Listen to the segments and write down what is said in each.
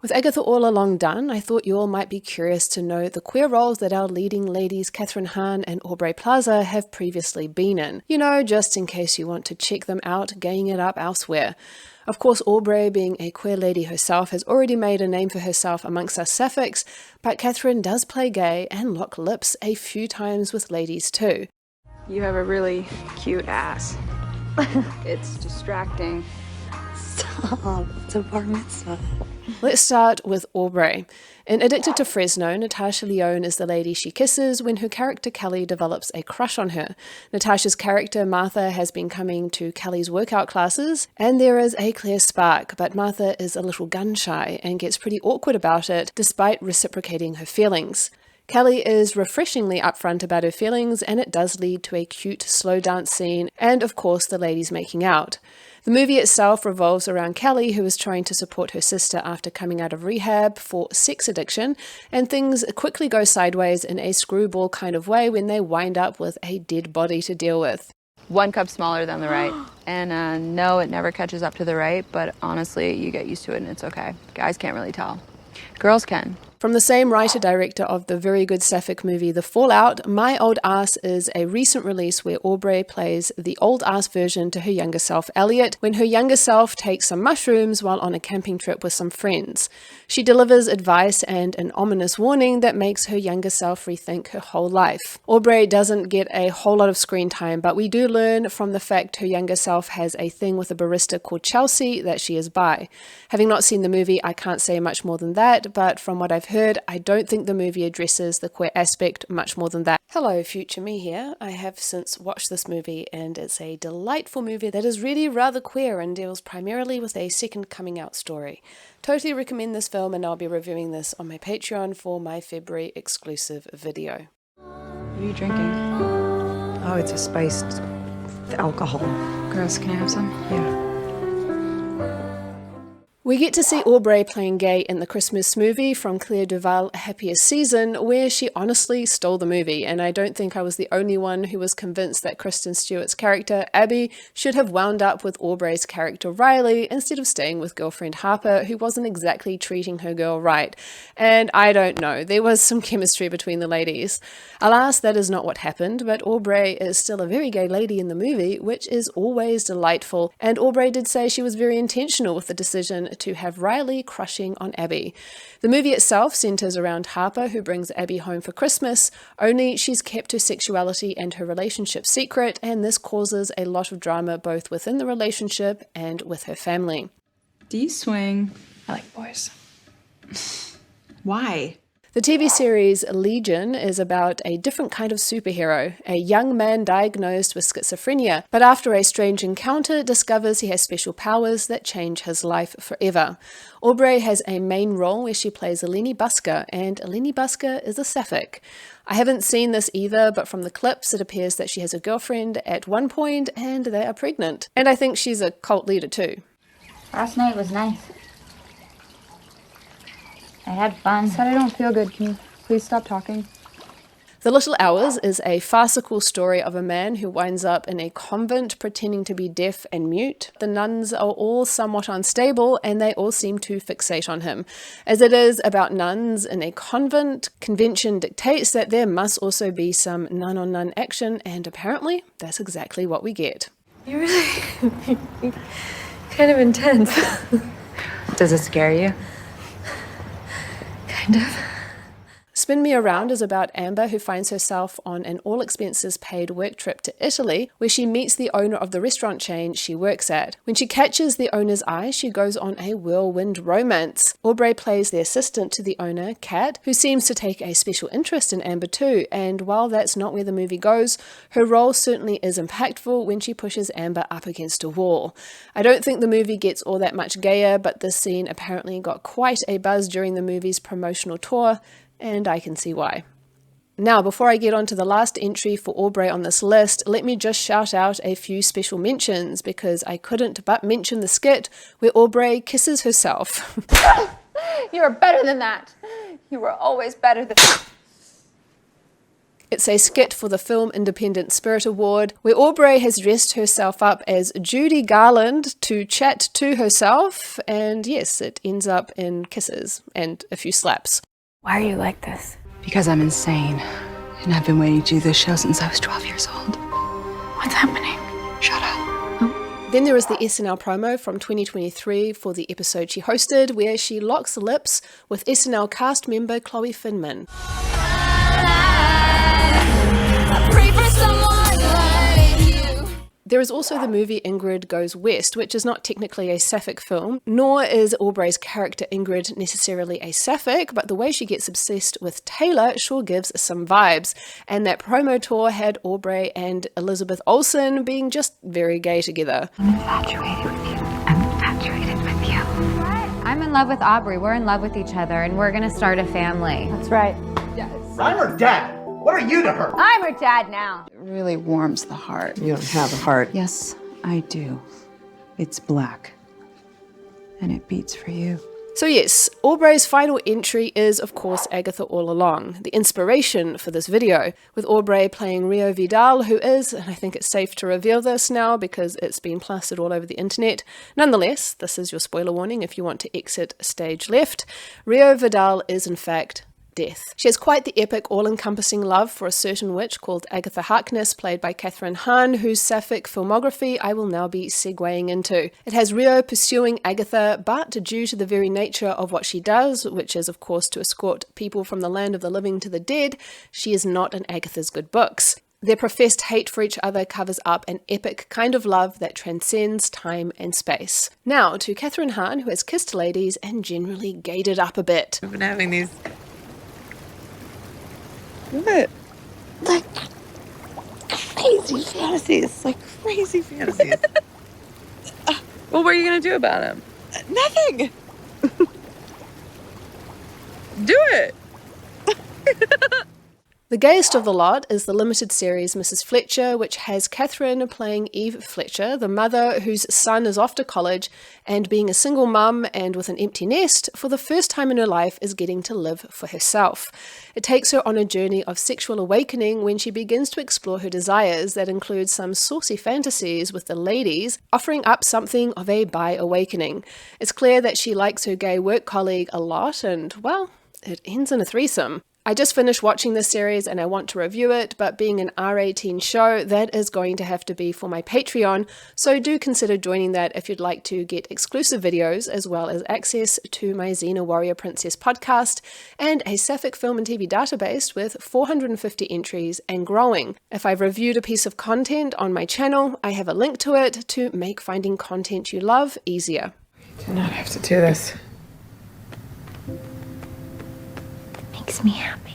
With Agatha All Along done, I thought you all might be curious to know the queer roles that our leading ladies Kathryn Hahn and Aubrey Plaza have previously been in. You know, just in case you want to check them out, gaying it up elsewhere. Of course, Aubrey, being a queer lady herself, has already made a name for herself amongst us sapphics, but Kathryn does play gay and lock lips a few times with ladies too. You have a really cute ass. It's distracting. Stop, it's a bar mitzvah. Let's start with Aubrey. In Addicted to Fresno, Natasha Lyonne is the lady she kisses when her character Kelly develops a crush on her. Natasha's character Martha has been coming to Kelly's workout classes, and there is a clear spark, but Martha is a little gun-shy and gets pretty awkward about it, despite reciprocating her feelings. Kelly is refreshingly upfront about her feelings, and it does lead to a cute slow dance scene, and of course the ladies making out. The movie itself revolves around Kelly, who is trying to support her sister after coming out of rehab for sex addiction, and things quickly go sideways in a screwball kind of way when they wind up with a dead body to deal with. 1 cup smaller than the right. And no, it never catches up to the right, but honestly, you get used to it and it's okay. Guys can't really tell. Girls can. From the same writer-director of the very good sapphic movie The Fallout, My Old Ass is a recent release where Aubrey plays the old ass version to her younger self, Elliot, when her younger self takes some mushrooms while on a camping trip with some friends. She delivers advice and an ominous warning that makes her younger self rethink her whole life. Aubrey doesn't get a whole lot of screen time, but we do learn from the fact her younger self has a thing with a barista called Chelsea that she is bi. Having not seen the movie, I can't say much more than that, but from what I've heard, I don't think the movie addresses the queer aspect much more than that. Hello, future me here. I have since watched this movie, and it's a delightful movie that is really rather queer and deals primarily with a second coming out story. Totally recommend this film, and I'll be reviewing this on my Patreon for my February exclusive video. What are you drinking? Oh, it's a spiced alcohol. Gross, can I have some? Yeah. We get to see Aubrey playing gay in the Christmas movie from Claire Duval, Happiest season, where she honestly stole the movie, and I don't think I was the only one who was convinced that Kristen Stewart's character, Abby, should have wound up with Aubrey's character Riley instead of staying with girlfriend Harper, who wasn't exactly treating her girl right. And I don't know, there was some chemistry between the ladies. Alas, that is not what happened, but Aubrey is still a very gay lady in the movie, which is always delightful, and Aubrey did say she was very intentional with the decision to have Riley crushing on Abby. The movie itself centers around Harper, who brings Abby home for Christmas, only she's kept her sexuality and her relationship secret, and this causes a lot of drama both within the relationship and with her family. Do you swing? I like boys. Why? The TV series Legion is about a different kind of superhero, a young man diagnosed with schizophrenia, but after a strange encounter discovers he has special powers that change his life forever. Aubrey has a main role where she plays Eleni Busker, and Eleni Busker is a sapphic. I haven't seen this either, but from the clips it appears that she has a girlfriend at one point and they are pregnant. And I think she's a cult leader too. Last night was nice. I had fun. Said I don't feel good. Can you please stop talking? The Little Hours is a farcical story of a man who winds up in a convent pretending to be deaf and mute. The nuns are all somewhat unstable and they all seem to fixate on him. As it is about nuns in a convent, convention dictates that there must also be some nun-on-nun action, and apparently that's exactly what we get. You're really kind of intense. Does it scare you? Kind of. Spin Me Around is about Amber, who finds herself on an all-expenses-paid work trip to Italy, where she meets the owner of the restaurant chain she works at. When she catches the owner's eye, she goes on a whirlwind romance. Aubrey plays the assistant to the owner, Kat, who seems to take a special interest in Amber too, and while that's not where the movie goes, her role certainly is impactful when she pushes Amber up against a wall. I don't think the movie gets all that much gayer, but this scene apparently got quite a buzz during the movie's promotional tour, and I can see why. Now, before I get on to the last entry for Aubrey on this list, let me just shout out a few special mentions, because I couldn't but mention the skit where Aubrey kisses herself. You are better than that. You were always better than... It's a skit for the Film Independent Spirit Award, where Aubrey has dressed herself up as Judy Garland to chat to herself, and yes, it ends up in kisses and a few slaps. Why are you like this? Because I'm insane. And I've been waiting to do this show since I was 12 years old. What's happening? Shut up. Then there is the SNL promo from 2023 for the episode she hosted, where she locks lips with SNL cast member Chloe Finman. There is also the movie Ingrid Goes West, which is not technically a sapphic film, nor is Aubrey's character Ingrid necessarily a sapphic, but the way she gets obsessed with Taylor sure gives some vibes. And that promo tour had Aubrey and Elizabeth Olsen being just very gay together. I'm infatuated with you. I'm infatuated with you. I'm in love with Aubrey. We're in love with each other, and we're gonna start a family. That's right. I'm her dad. What are you to her? I'm her dad now. It really warms the heart. You don't have a heart. Yes, I do. It's black. And it beats for you. So yes, Aubrey's final entry is, of course, Agatha All Along, the inspiration for this video, with Aubrey playing Rio Vidal, who is, and I think it's safe to reveal this now because it's been plastered all over the internet. Nonetheless, this is your spoiler warning if you want to exit stage left. Rio Vidal is, in fact, death. She has quite the epic, all-encompassing love for a certain witch called Agatha Harkness, played by Kathryn Hahn, whose sapphic filmography I will now be segueing into. It has Rio pursuing Agatha, but due to the very nature of what she does, which is of course to escort people from the land of the living to the dead, she is not in Agatha's good books. Their professed hate for each other covers up an epic kind of love that transcends time and space. Now to Kathryn Hahn, who has kissed ladies and generally gayed it up a bit. I've been having these... What? Like crazy fantasies. Well, what are you gonna do about them? Nothing. Do it. The gayest of the lot is the limited series Mrs. Fletcher, which has Kathryn playing Eve Fletcher, the mother whose son is off to college and, being a single mum and with an empty nest, for the first time in her life is getting to live for herself. It takes her on a journey of sexual awakening when she begins to explore her desires that include some saucy fantasies with the ladies, offering up something of a bi-awakening. It's clear that she likes her gay work colleague a lot and, well, it ends in a threesome. I just finished watching this series and I want to review it, but being an R18 show, that is going to have to be for my Patreon, so do consider joining that if you'd like to get exclusive videos as well as access to my Xena Warrior Princess podcast and a sapphic film and TV database with 450 entries and growing. If I've reviewed a piece of content on my channel, I have a link to it to make finding content you love easier. You do not have to do this. Makes me happy.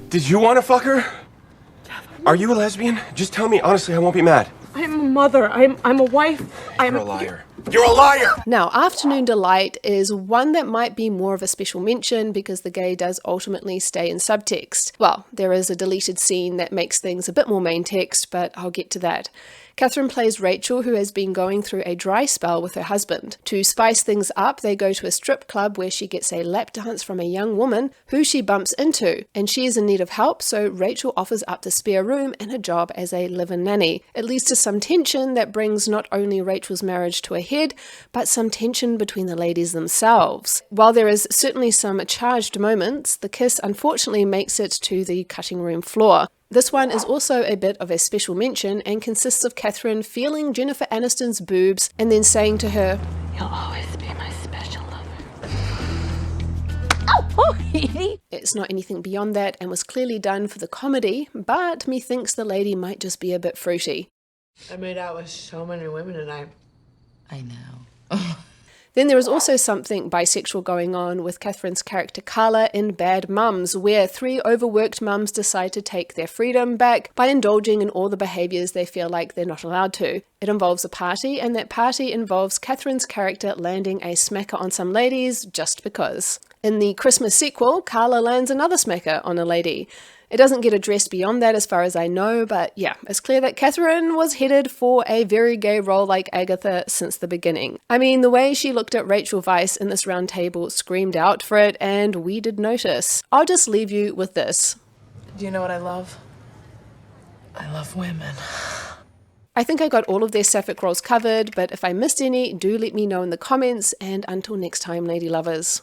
Did you want to fuck her? Are you a lesbian? Just tell me honestly, I won't be mad. I'm a mother. I'm a wife. You're a liar. You're a liar! Now, Afternoon Delight is one that might be more of a special mention because the gay does ultimately stay in subtext. Well, there is a deleted scene that makes things a bit more main text, but I'll get to that. Kathryn plays Rachel, who has been going through a dry spell with her husband. To spice things up, they go to a strip club where she gets a lap dance from a young woman who she bumps into, and she is in need of help, so Rachel offers up the spare room and a job as a live-in nanny. It leads to some tension that brings not only Rachel's marriage to a head, but some tension between the ladies themselves. While there is certainly some charged moments, the kiss unfortunately makes it to the cutting room floor. This one is also a bit of a special mention and consists of Kathryn feeling Jennifer Aniston's boobs and then saying to her, You'll always be my special lover. It's not anything beyond that and was clearly done for the comedy, but methinks the lady might just be a bit fruity. I made out with so many women and I know. Then there is also something bisexual going on with Kathryn's character Carla in Bad Mums, where three overworked mums decide to take their freedom back by indulging in all the behaviours they feel like they're not allowed to. It involves a party, and that party involves Kathryn's character landing a smacker on some ladies just because. In the Christmas sequel, Carla lands another smacker on a lady. It doesn't get addressed beyond that as far as I know, but yeah, it's clear that Kathryn was headed for a very gay role like Agatha since the beginning. I mean, the way she looked at Rachel Weisz in this round table screamed out for it, and we did notice. I'll just leave you with this. Do you know what I love? I love women. I think I got all of their sapphic roles covered, but if I missed any, do let me know in the comments, and until next time, lady lovers.